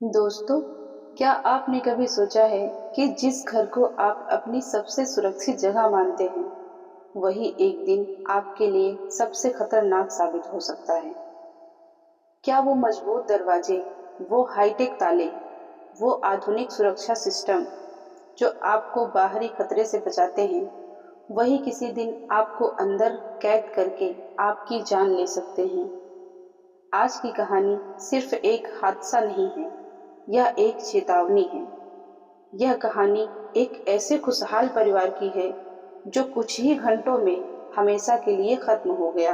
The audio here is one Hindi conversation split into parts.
दोस्तों, क्या आपने कभी सोचा है कि जिस घर को आप अपनी सबसे सुरक्षित जगह मानते हैं, वही एक दिन आपके लिए सबसे खतरनाक साबित हो सकता है? क्या वो मजबूत दरवाजे, वो हाईटेक ताले, वो आधुनिक सुरक्षा सिस्टम जो आपको बाहरी खतरे से बचाते हैं, वही किसी दिन आपको अंदर कैद करके आपकी जान ले सकते हैं? आज की कहानी सिर्फ एक हादसा नहीं है, यह एक चेतावनी है। यह कहानी एक ऐसे खुशहाल परिवार की है जो कुछ ही घंटों में हमेशा के लिए खत्म हो गया।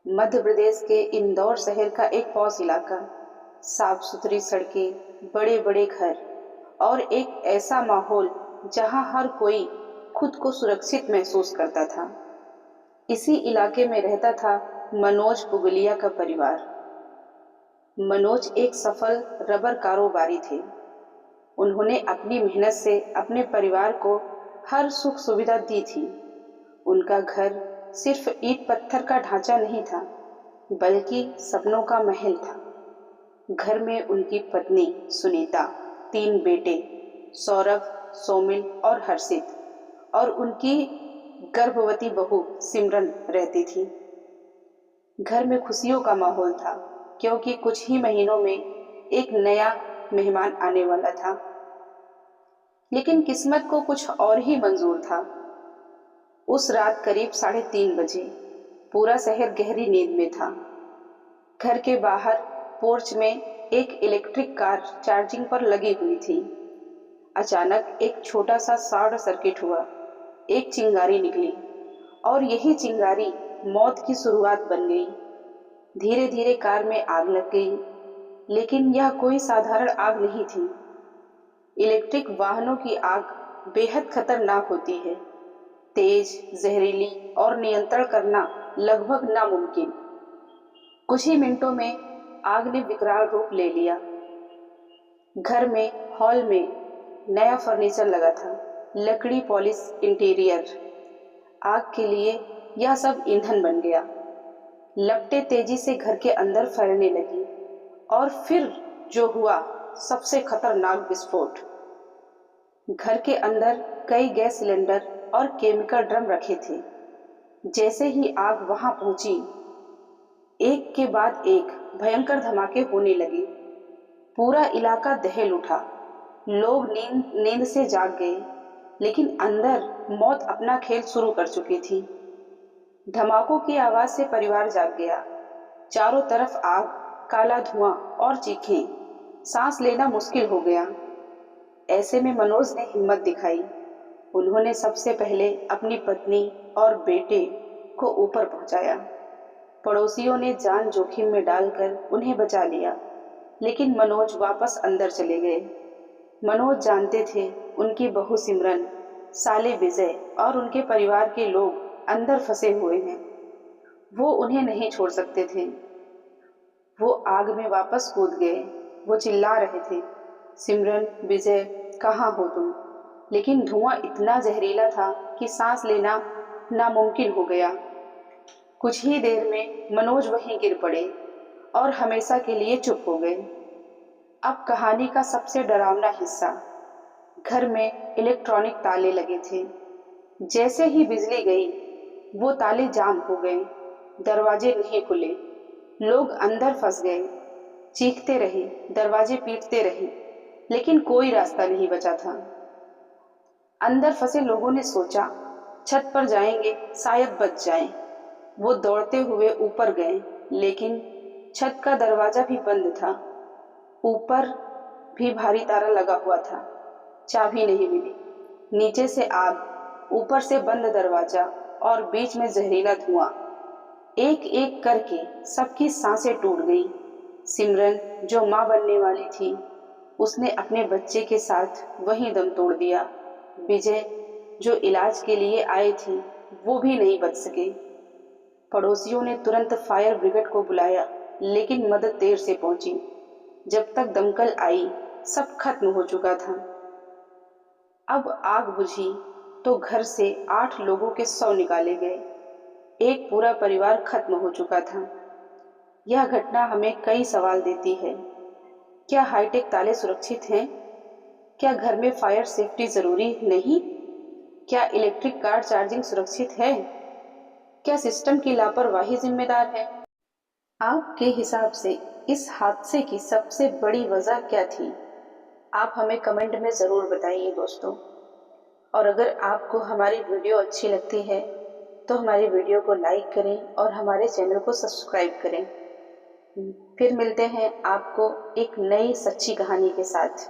मध्य प्रदेश के इंदौर शहर का एक पॉश इलाका, साफ सुथरी सड़कें, बड़े बड़े घर और एक ऐसा माहौल जहां हर कोई खुद को सुरक्षित महसूस करता था। इसी इलाके में रहता था मनोज पुगलिया का परिवार। मनोज एक सफल रबर कारोबारी थे। उन्होंने अपनी मेहनत से अपने परिवार को हर सुख सुविधा दी थी। उनका घर सिर्फ ईंट पत्थर का ढांचा नहीं था, बल्कि सपनों का महल था। घर में उनकी पत्नी सुनीता, 3 बेटे सौरभ, सोमिल और हर्षित, और उनकी गर्भवती बहू सिमरन रहती थी। घर में खुशियों का माहौल था, क्योंकि कुछ ही महीनों में एक नया मेहमान आने वाला था। लेकिन किस्मत को कुछ और ही मंजूर था। उस रात करीब 3:30 बजे पूरा शहर गहरी नींद में था। घर के बाहर पोर्च में एक इलेक्ट्रिक कार चार्जिंग पर लगी हुई थी। अचानक एक छोटा सा शॉर्ट सर्किट हुआ। एक चिंगारी निकली और यही चिंगारी मौत की शुरुआत बन गई। धीरे धीरे कार में आग लग गई, लेकिन यह कोई साधारण आग नहीं थी। इलेक्ट्रिक वाहनों की आग बेहद खतरनाक होती है, तेज, जहरीली और नियंत्रण करना लगभग नामुमकिन। कुछ ही मिनटों में आग ने विकराल रूप ले लिया। घर में, हॉल में नया फर्नीचर लगा था, लकड़ी पॉलिश इंटीरियर। आग के लिए यह सब ईंधन बन गया। लपटें तेजी से घर के अंदर फैलने लगी और फिर जो हुआ, सबसे खतरनाक विस्फोट। घर के अंदर कई गैस सिलेंडर और केमिकल ड्रम रखे थे। जैसे ही आग वहां पहुंची, एक के बाद एक भयंकर धमाके होने लगे। पूरा इलाका दहल उठा। लोग नींद से जाग गए, लेकिन अंदर मौत अपना खेल शुरू कर चुकी थी। धमाकों की आवाज से परिवार जाग गया। चारों तरफ आग, काला धुआं और चीखें। सांस लेना मुश्किल हो गया। ऐसे में मनोज ने हिम्मत दिखाई। उन्होंने सबसे पहले अपनी पत्नी और बेटे को ऊपर पहुंचाया। पड़ोसियों ने जान जोखिम में डालकर उन्हें बचा लिया, लेकिन मनोज वापस अंदर चले गए। मनोज जानते थे उनकी बहू सिमरन, साले विजय और उनके परिवार के लोग अंदर फंसे हुए हैं। वो उन्हें नहीं छोड़ सकते थे। वो आग में वापस कूद गए। वो चिल्ला रहे थे, सिमरन, विजय, कहाँ हो तुम? लेकिन धुआं इतना जहरीला था कि सांस लेना नामुमकिन हो गया। कुछ ही देर में मनोज वहीं गिर पड़े और हमेशा के लिए चुप हो गए। अब कहानी का सबसे डरावना हिस्सा। घर में इलेक्ट्रॉनिक ताले लगे थे। जैसे ही बिजली गई, वो ताले जाम हो गए। दरवाजे नहीं खुले। लोग अंदर फंस गए। चीखते रहे, दरवाजे पीटते रहे, लेकिन कोई रास्ता नहीं बचा था। अंदर फंसे लोगों ने सोचा, छत पर जाएंगे, शायद बच जाएं। वो दौड़ते हुए ऊपर गए, लेकिन छत का दरवाजा भी बंद था। ऊपर भी भारी ताला लगा हुआ था। चाबी नहीं मिली। नीचे से आग, ऊपर से बंद दरवाजा और बीच में जहरीला धुआं। एक एक करके सबकी सांसें टूट गई। सिमरन, जो मां बनने वाली थी, उसने अपने बच्चे के साथ वहीं दम तोड़ दिया। विजय, जो इलाज के लिए आई थी, वो भी नहीं बच सके। पड़ोसियों ने तुरंत फायर ब्रिगेड को बुलाया, लेकिन मदद देर से पहुंची। जब तक दमकल आई, सब खत्म हो चुका था। अब आग बुझी तो घर से 8 लोगों के शव निकाले गए। एक पूरा परिवार खत्म हो चुका था। यह घटना हमें कई सवाल देती है। क्या हाईटेक ताले सुरक्षित हैं? क्या घर में फायर सेफ्टी जरूरी नहीं? क्या इलेक्ट्रिक कार चार्जिंग सुरक्षित है? क्या सिस्टम की लापरवाही जिम्मेदार है? आपके हिसाब से इस हादसे की सबसे बड़ी वजह क्या थी? आप हमें कमेंट में ज़रूर बताइए दोस्तों। और अगर आपको हमारी वीडियो अच्छी लगती है तो हमारी वीडियो को लाइक करें और हमारे चैनल को सब्सक्राइब करें। फिर मिलते हैं आपको एक नई सच्ची कहानी के साथ।